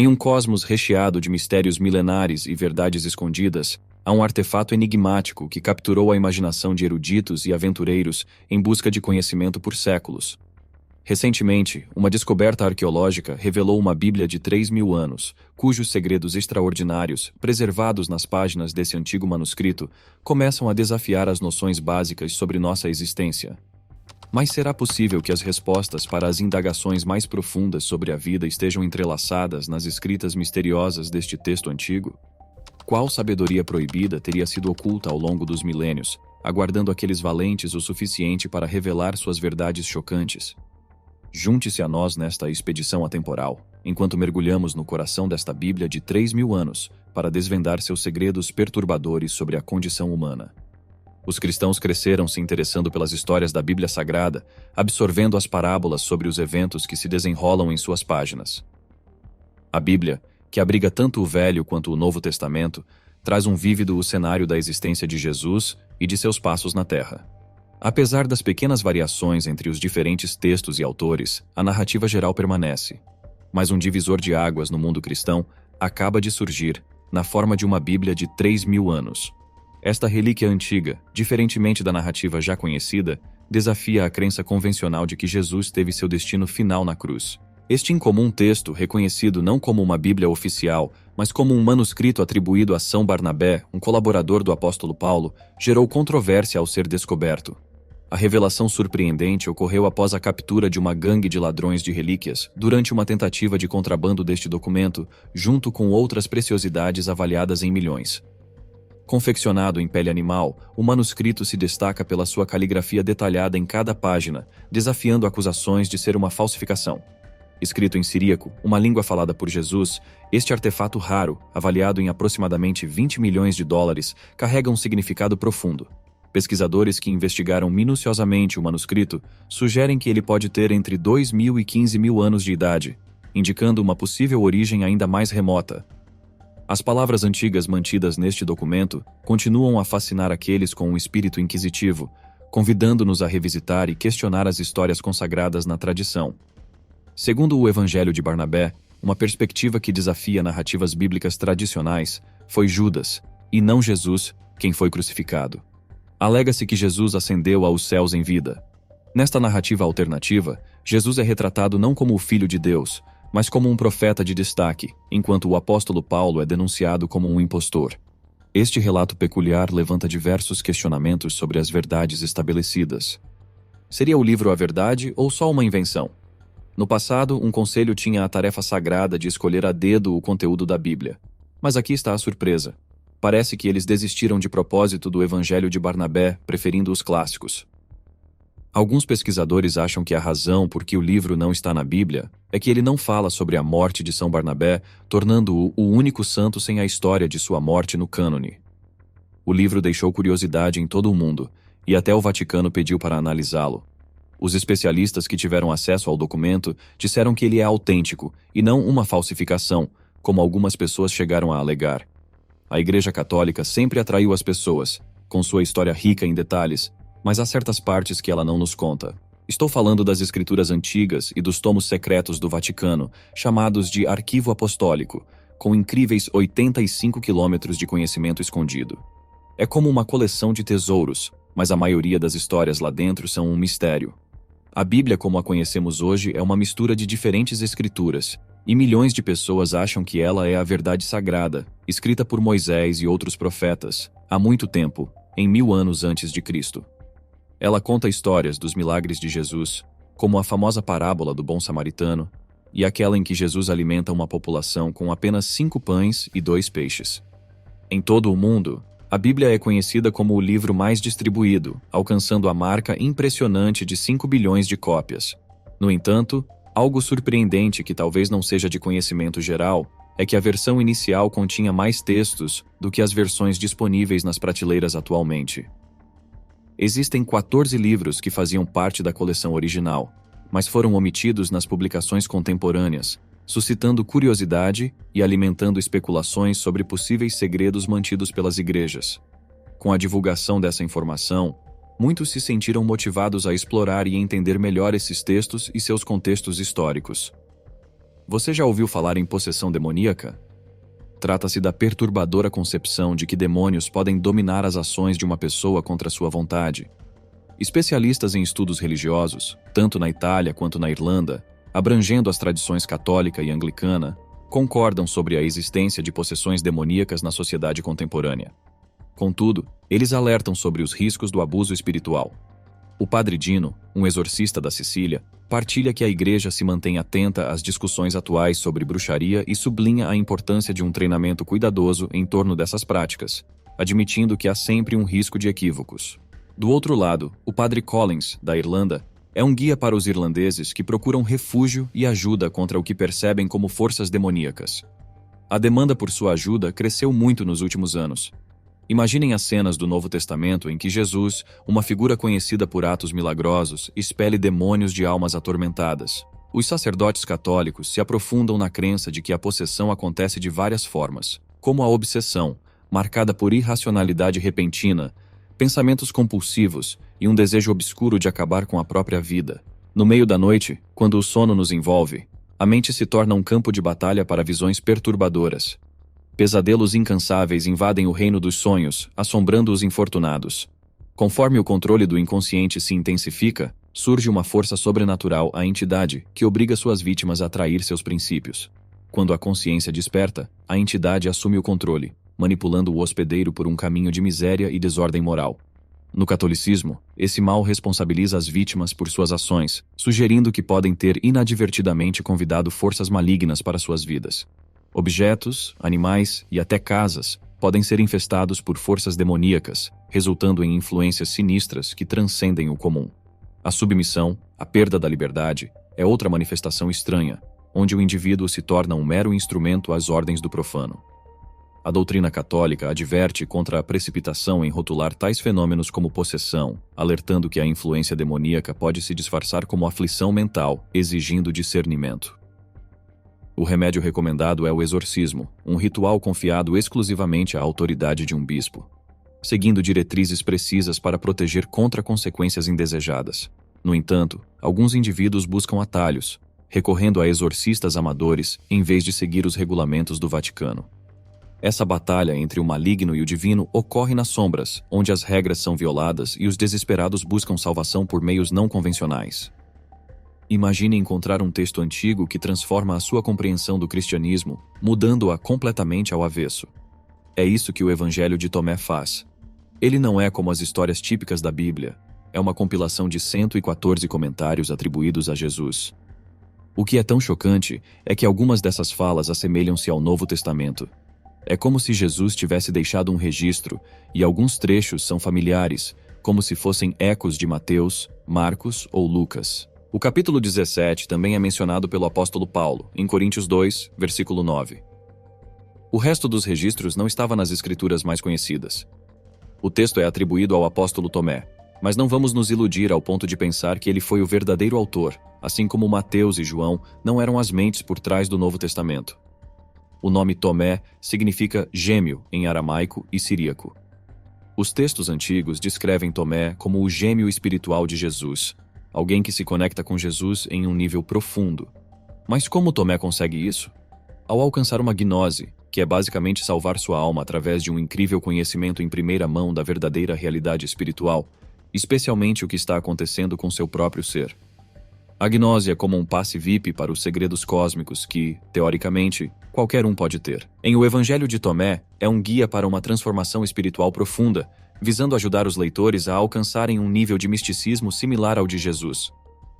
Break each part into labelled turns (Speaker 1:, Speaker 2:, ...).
Speaker 1: Em um cosmos recheado de mistérios milenares e verdades escondidas, há um artefato enigmático que capturou a imaginação de eruditos e aventureiros em busca de conhecimento por séculos. Recentemente, uma descoberta arqueológica revelou uma Bíblia de 3.000 anos, cujos segredos extraordinários, preservados nas páginas desse antigo manuscrito, começam a desafiar as noções básicas sobre nossa existência. Mas será possível que as respostas para as indagações mais profundas sobre a vida estejam entrelaçadas nas escritas misteriosas deste texto antigo? Qual sabedoria proibida teria sido oculta ao longo dos milênios, aguardando aqueles valentes o suficiente para revelar suas verdades chocantes? Junte-se a nós nesta expedição atemporal, enquanto mergulhamos no coração desta Bíblia de 3.000 anos, para desvendar seus segredos perturbadores sobre a condição humana. Os cristãos cresceram se interessando pelas histórias da Bíblia Sagrada, absorvendo as parábolas sobre os eventos que se desenrolam em suas páginas. A Bíblia, que abriga tanto o Velho quanto o Novo Testamento, traz um vívido cenário da existência de Jesus e de seus passos na Terra. Apesar das pequenas variações entre os diferentes textos e autores, a narrativa geral permanece. Mas um divisor de águas no mundo cristão acaba de surgir, na forma de uma Bíblia de 3.000 anos. Esta relíquia antiga, diferentemente da narrativa já conhecida, desafia a crença convencional de que Jesus teve seu destino final na cruz. Este incomum texto, reconhecido não como uma Bíblia oficial, mas como um manuscrito atribuído a São Barnabé, um colaborador do apóstolo Paulo, gerou controvérsia ao ser descoberto. A revelação surpreendente ocorreu após a captura de uma gangue de ladrões de relíquias, durante uma tentativa de contrabando deste documento, junto com outras preciosidades avaliadas em milhões. Confeccionado em pele animal, o manuscrito se destaca pela sua caligrafia detalhada em cada página, desafiando acusações de ser uma falsificação. Escrito em siríaco, uma língua falada por Jesus, este artefato raro, avaliado em aproximadamente 20 milhões de dólares, carrega um significado profundo. Pesquisadores que investigaram minuciosamente o manuscrito sugerem que ele pode ter entre 2.000 e 15.000 anos de idade, indicando uma possível origem ainda mais remota. As palavras antigas mantidas neste documento continuam a fascinar aqueles com um espírito inquisitivo, convidando-nos a revisitar e questionar as histórias consagradas na tradição. Segundo o Evangelho de Barnabé, uma perspectiva que desafia narrativas bíblicas tradicionais, foi Judas, e não Jesus, quem foi crucificado. Alega-se que Jesus ascendeu aos céus em vida. Nesta narrativa alternativa, Jesus é retratado não como o Filho de Deus, mas como um profeta de destaque, enquanto o apóstolo Paulo é denunciado como um impostor. Este relato peculiar levanta diversos questionamentos sobre as verdades estabelecidas. Seria o livro a verdade ou só uma invenção? No passado, um conselho tinha a tarefa sagrada de escolher a dedo o conteúdo da Bíblia. Mas aqui está a surpresa. Parece que eles desistiram de propósito do Evangelho de Barnabé, preferindo os clássicos. Alguns pesquisadores acham que a razão por que o livro não está na Bíblia é que ele não fala sobre a morte de São Barnabé, tornando-o o único santo sem a história de sua morte no cânone. O livro deixou curiosidade em todo o mundo, e até o Vaticano pediu para analisá-lo. Os especialistas que tiveram acesso ao documento disseram que ele é autêntico e não uma falsificação, como algumas pessoas chegaram a alegar. A Igreja Católica sempre atraiu as pessoas, com sua história rica em detalhes, mas há certas partes que ela não nos conta. Estou falando das escrituras antigas e dos tomos secretos do Vaticano, chamados de Arquivo Apostólico, com incríveis 85 quilômetros de conhecimento escondido. É como uma coleção de tesouros, mas a maioria das histórias lá dentro são um mistério. A Bíblia, como a conhecemos hoje, é uma mistura de diferentes escrituras, e milhões de pessoas acham que ela é a verdade sagrada, escrita por Moisés e outros profetas, há muito tempo, em 1000 anos antes de Cristo. Ela conta histórias dos milagres de Jesus, como a famosa parábola do bom samaritano, e aquela em que Jesus alimenta uma população com apenas 5 pães e 2 peixes. Em todo o mundo, a Bíblia é conhecida como o livro mais distribuído, alcançando a marca impressionante de 5 bilhões de cópias. No entanto, algo surpreendente que talvez não seja de conhecimento geral é que a versão inicial continha mais textos do que as versões disponíveis nas prateleiras atualmente. Existem 14 livros que faziam parte da coleção original, mas foram omitidos nas publicações contemporâneas, suscitando curiosidade e alimentando especulações sobre possíveis segredos mantidos pelas igrejas. Com a divulgação dessa informação, muitos se sentiram motivados a explorar e entender melhor esses textos e seus contextos históricos. Você já ouviu falar em possessão demoníaca? Trata-se da perturbadora concepção de que demônios podem dominar as ações de uma pessoa contra sua vontade. Especialistas em estudos religiosos, tanto na Itália quanto na Irlanda, abrangendo as tradições católica e anglicana, concordam sobre a existência de possessões demoníacas na sociedade contemporânea. Contudo, eles alertam sobre os riscos do abuso espiritual. O padre Dino, um exorcista da Sicília, partilha que a Igreja se mantém atenta às discussões atuais sobre bruxaria e sublinha a importância de um treinamento cuidadoso em torno dessas práticas, admitindo que há sempre um risco de equívocos. Do outro lado, o padre Collins, da Irlanda, é um guia para os irlandeses que procuram refúgio e ajuda contra o que percebem como forças demoníacas. A demanda por sua ajuda cresceu muito nos últimos anos. Imaginem as cenas do Novo Testamento em que Jesus, uma figura conhecida por atos milagrosos, expele demônios de almas atormentadas. Os sacerdotes católicos se aprofundam na crença de que a possessão acontece de várias formas, como a obsessão, marcada por irracionalidade repentina, pensamentos compulsivos e um desejo obscuro de acabar com a própria vida. No meio da noite, quando o sono nos envolve, a mente se torna um campo de batalha para visões perturbadoras. Pesadelos incansáveis invadem o reino dos sonhos, assombrando os infortunados. Conforme o controle do inconsciente se intensifica, surge uma força sobrenatural à entidade que obriga suas vítimas a trair seus princípios. Quando a consciência desperta, a entidade assume o controle, manipulando o hospedeiro por um caminho de miséria e desordem moral. No catolicismo, esse mal responsabiliza as vítimas por suas ações, sugerindo que podem ter inadvertidamente convidado forças malignas para suas vidas. Objetos, animais e até casas podem ser infestados por forças demoníacas, resultando em influências sinistras que transcendem o comum. A submissão, a perda da liberdade, é outra manifestação estranha, onde o indivíduo se torna um mero instrumento às ordens do profano. A doutrina católica adverte contra a precipitação em rotular tais fenômenos como possessão, alertando que a influência demoníaca pode se disfarçar como aflição mental, exigindo discernimento. O remédio recomendado é o exorcismo, um ritual confiado exclusivamente à autoridade de um bispo, seguindo diretrizes precisas para proteger contra consequências indesejadas. No entanto, alguns indivíduos buscam atalhos, recorrendo a exorcistas amadores em vez de seguir os regulamentos do Vaticano. Essa batalha entre o maligno e o divino ocorre nas sombras, onde as regras são violadas e os desesperados buscam salvação por meios não convencionais. Imagine encontrar um texto antigo que transforma a sua compreensão do cristianismo, mudando-a completamente ao avesso. É isso que o Evangelho de Tomé faz. Ele não é como as histórias típicas da Bíblia, é uma compilação de 114 comentários atribuídos a Jesus. O que é tão chocante é que algumas dessas falas assemelham-se ao Novo Testamento. É como se Jesus tivesse deixado um registro, e alguns trechos são familiares, como se fossem ecos de Mateus, Marcos ou Lucas. O capítulo 17 também é mencionado pelo apóstolo Paulo, em Coríntios 2, versículo 9. O resto dos registros não estava nas escrituras mais conhecidas. O texto é atribuído ao apóstolo Tomé, mas não vamos nos iludir ao ponto de pensar que ele foi o verdadeiro autor, assim como Mateus e João não eram as mentes por trás do Novo Testamento. O nome Tomé significa gêmeo em aramaico e siríaco. Os textos antigos descrevem Tomé como o gêmeo espiritual de Jesus, alguém que se conecta com Jesus em um nível profundo. Mas como Tomé consegue isso? Ao alcançar uma gnose, que é basicamente salvar sua alma através de um incrível conhecimento em primeira mão da verdadeira realidade espiritual, especialmente o que está acontecendo com seu próprio ser. A gnose é como um passe VIP para os segredos cósmicos que, teoricamente, qualquer um pode ter. Em O Evangelho de Tomé, é um guia para uma transformação espiritual profunda, visando ajudar os leitores a alcançarem um nível de misticismo similar ao de Jesus.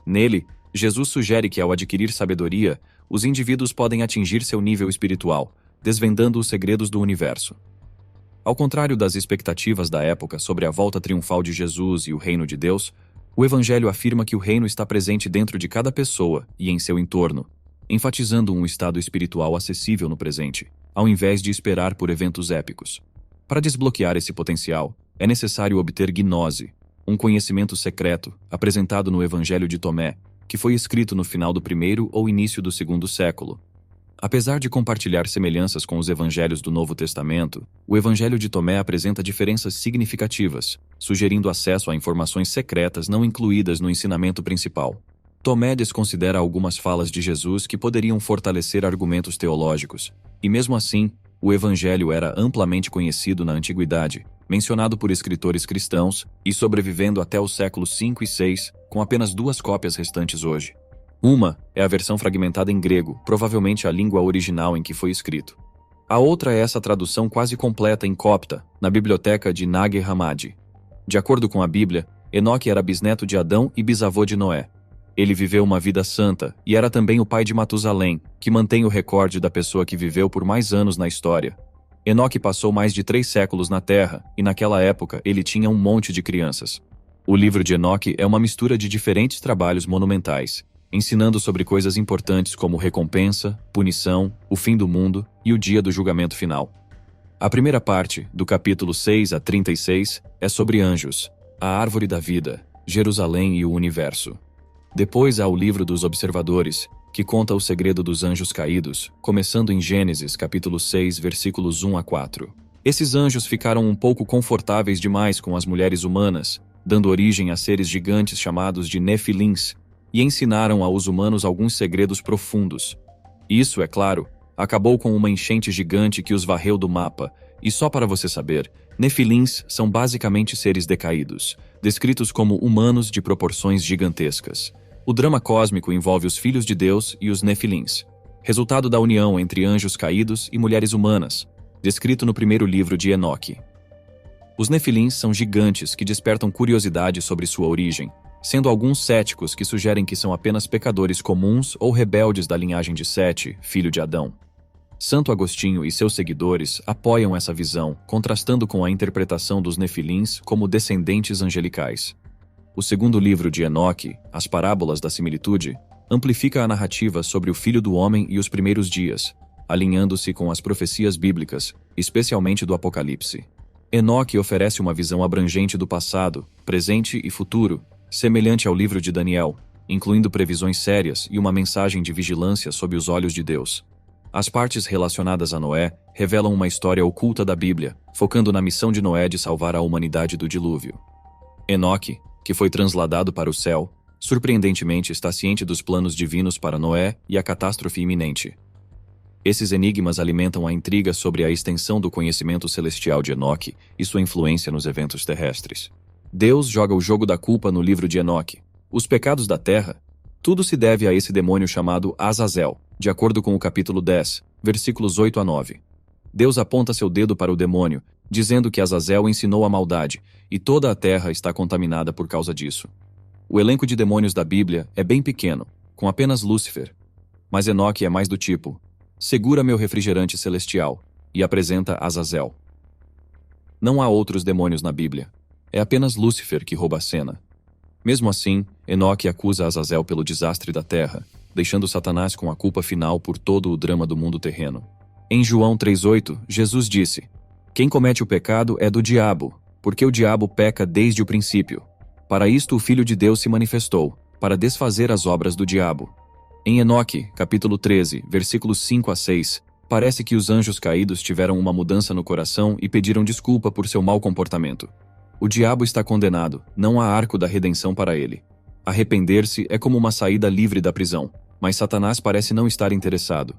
Speaker 1: Nele, Jesus sugere que ao adquirir sabedoria, os indivíduos podem atingir seu nível espiritual, desvendando os segredos do universo. Ao contrário das expectativas da época sobre a volta triunfal de Jesus e o reino de Deus, o Evangelho afirma que o reino está presente dentro de cada pessoa e em seu entorno, enfatizando um estado espiritual acessível no presente, ao invés de esperar por eventos épicos. Para desbloquear esse potencial, é necessário obter gnose, um conhecimento secreto apresentado no Evangelho de Tomé, que foi escrito no final do primeiro ou início do segundo século. Apesar de compartilhar semelhanças com os evangelhos do Novo Testamento, o Evangelho de Tomé apresenta diferenças significativas, sugerindo acesso a informações secretas não incluídas no ensinamento principal. Tomé desconsidera algumas falas de Jesus que poderiam fortalecer argumentos teológicos, e mesmo assim, o Evangelho era amplamente conhecido na Antiguidade, mencionado por escritores cristãos e sobrevivendo até os séculos V e VI, com apenas 2 cópias restantes hoje. Uma é a versão fragmentada em grego, provavelmente a língua original em que foi escrito. A outra é essa tradução quase completa em copta, na biblioteca de Nag Hammadi. De acordo com a Bíblia, Enoque era bisneto de Adão e bisavô de Noé. Ele viveu uma vida santa e era também o pai de Matusalém, que mantém o recorde da pessoa que viveu por mais anos na história. Enoque passou mais de 3 séculos na Terra e naquela época ele tinha um monte de crianças. O livro de Enoque é uma mistura de diferentes trabalhos monumentais, ensinando sobre coisas importantes como recompensa, punição, o fim do mundo e o dia do julgamento final. A primeira parte, do capítulo 6 a 36, é sobre anjos, a árvore da vida, Jerusalém e o universo. Depois há o livro dos observadores, que conta o segredo dos anjos caídos, começando em Gênesis, capítulo 6, versículos 1 a 4. Esses anjos ficaram um pouco confortáveis demais com as mulheres humanas, dando origem a seres gigantes chamados de Nefilins, e ensinaram aos humanos alguns segredos profundos. Isso, é claro, acabou com uma enchente gigante que os varreu do mapa, e só para você saber, Nefilins são basicamente seres decaídos, descritos como humanos de proporções gigantescas. O drama cósmico envolve os filhos de Deus e os Nefilins, resultado da união entre anjos caídos e mulheres humanas, descrito no primeiro livro de Enoque. Os Nefilins são gigantes que despertam curiosidade sobre sua origem, sendo alguns céticos que sugerem que são apenas pecadores comuns ou rebeldes da linhagem de Sete, filho de Adão. Santo Agostinho e seus seguidores apoiam essa visão, contrastando com a interpretação dos Nefilins como descendentes angelicais. O segundo livro de Enoque, As Parábolas da Similitude, amplifica a narrativa sobre o Filho do Homem e os primeiros dias, alinhando-se com as profecias bíblicas, especialmente do Apocalipse. Enoque oferece uma visão abrangente do passado, presente e futuro, semelhante ao livro de Daniel, incluindo previsões sérias e uma mensagem de vigilância sob os olhos de Deus. As partes relacionadas a Noé revelam uma história oculta da Bíblia, focando na missão de Noé de salvar a humanidade do dilúvio. Enoque, que foi transladado para o céu, surpreendentemente está ciente dos planos divinos para Noé e a catástrofe iminente. Esses enigmas alimentam a intriga sobre a extensão do conhecimento celestial de Enoque e sua influência nos eventos terrestres. Deus joga o jogo da culpa no livro de Enoque. Os pecados da terra, tudo se deve a esse demônio chamado Azazel, de acordo com o capítulo 10, versículos 8 a 9. Deus aponta seu dedo para o demônio, dizendo que Azazel ensinou a maldade, e toda a terra está contaminada por causa disso. O elenco de demônios da Bíblia é bem pequeno, com apenas Lúcifer. Mas Enoque é mais do tipo: segura meu refrigerante celestial, e apresenta Azazel. Não há outros demônios na Bíblia. É apenas Lúcifer que rouba a cena. Mesmo assim, Enoque acusa Azazel pelo desastre da terra, deixando Satanás com a culpa final por todo o drama do mundo terreno. Em João 3,8, Jesus disse: quem comete o pecado é do diabo, porque o diabo peca desde o princípio. Para isto o Filho de Deus se manifestou, para desfazer as obras do diabo. Em Enoque, capítulo 13, versículos 5 a 6, parece que os anjos caídos tiveram uma mudança no coração e pediram desculpa por seu mau comportamento. O diabo está condenado, não há arco da redenção para ele. Arrepender-se é como uma saída livre da prisão, mas Satanás parece não estar interessado.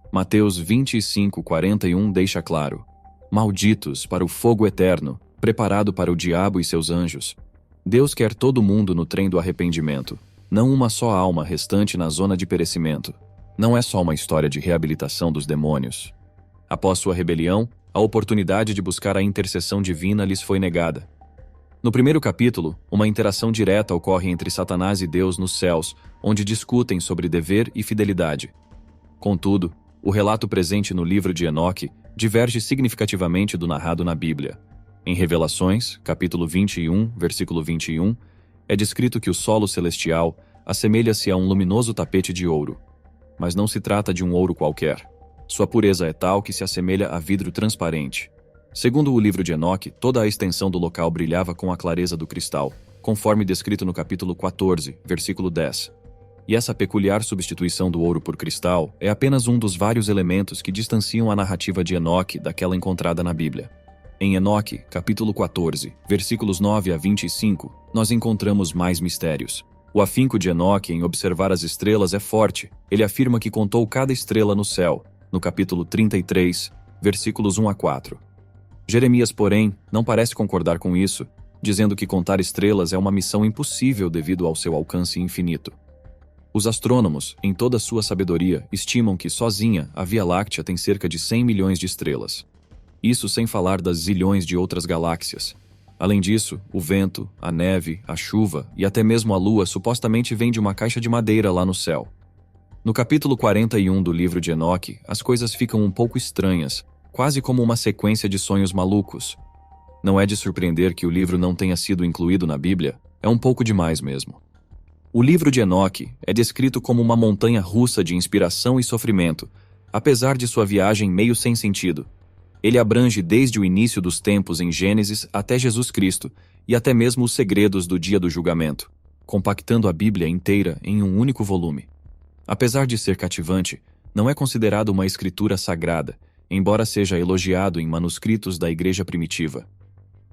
Speaker 1: Mateus 25:41 deixa claro: malditos para o fogo eterno, preparado para o diabo e seus anjos. Deus quer todo mundo no trem do arrependimento, não uma só alma restante na zona de perecimento. Não é só uma história de reabilitação dos demônios. Após sua rebelião, a oportunidade de buscar a intercessão divina lhes foi negada. No primeiro capítulo, uma interação direta ocorre entre Satanás e Deus nos céus, onde discutem sobre dever e fidelidade. Contudo, o relato presente no livro de Enoque diverge significativamente do narrado na Bíblia. Em Revelações, capítulo 21, versículo 21, é descrito que o solo celestial assemelha-se a um luminoso tapete de ouro. Mas não se trata de um ouro qualquer. Sua pureza é tal que se assemelha a vidro transparente. Segundo o livro de Enoque, toda a extensão do local brilhava com a clareza do cristal, conforme descrito no capítulo 14, versículo 10. E essa peculiar substituição do ouro por cristal é apenas um dos vários elementos que distanciam a narrativa de Enoque daquela encontrada na Bíblia. Em Enoque, capítulo 14, versículos 9 a 25, nós encontramos mais mistérios. O afinco de Enoque em observar as estrelas é forte. Ele afirma que contou cada estrela no céu, no capítulo 33, versículos 1 a 4. Jeremias, porém, não parece concordar com isso, dizendo que contar estrelas é uma missão impossível devido ao seu alcance infinito. Os astrônomos, em toda sua sabedoria, estimam que, sozinha, a Via Láctea tem cerca de 100 milhões de estrelas. Isso sem falar das zilhões de outras galáxias. Além disso, o vento, a neve, a chuva e até mesmo a lua supostamente vêm de uma caixa de madeira lá no céu. No capítulo 41 do livro de Enoque, as coisas ficam um pouco estranhas, quase como uma sequência de sonhos malucos. Não é de surpreender que o livro não tenha sido incluído na Bíblia, é um pouco demais mesmo. O livro de Enoque é descrito como uma montanha russa de inspiração e sofrimento, apesar de sua viagem meio sem sentido. Ele abrange desde o início dos tempos em Gênesis até Jesus Cristo e até mesmo os segredos do dia do julgamento, compactando a Bíblia inteira em um único volume. Apesar de ser cativante, não é considerado uma escritura sagrada, embora seja elogiado em manuscritos da Igreja primitiva.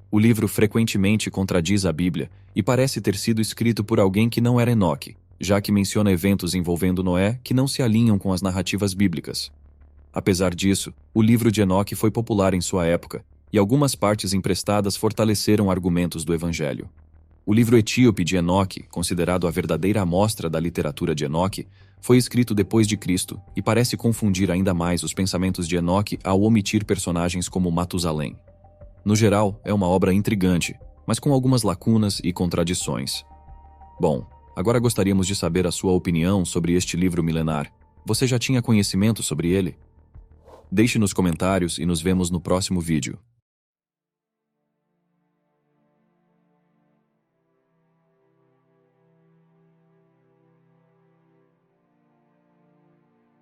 Speaker 1: O livro frequentemente contradiz a Bíblia e parece ter sido escrito por alguém que não era Enoque, já que menciona eventos envolvendo Noé que não se alinham com as narrativas bíblicas. Apesar disso, o livro de Enoque foi popular em sua época, e algumas partes emprestadas fortaleceram argumentos do Evangelho. O livro etíope de Enoque, considerado a verdadeira amostra da literatura de Enoque, foi escrito depois de Cristo e parece confundir ainda mais os pensamentos de Enoque ao omitir personagens como Matusalém. No geral, é uma obra intrigante, mas com algumas lacunas e contradições. Bom, agora gostaríamos de saber a sua opinião sobre este livro milenar. Você já tinha conhecimento sobre ele? Deixe nos comentários e nos vemos no próximo vídeo.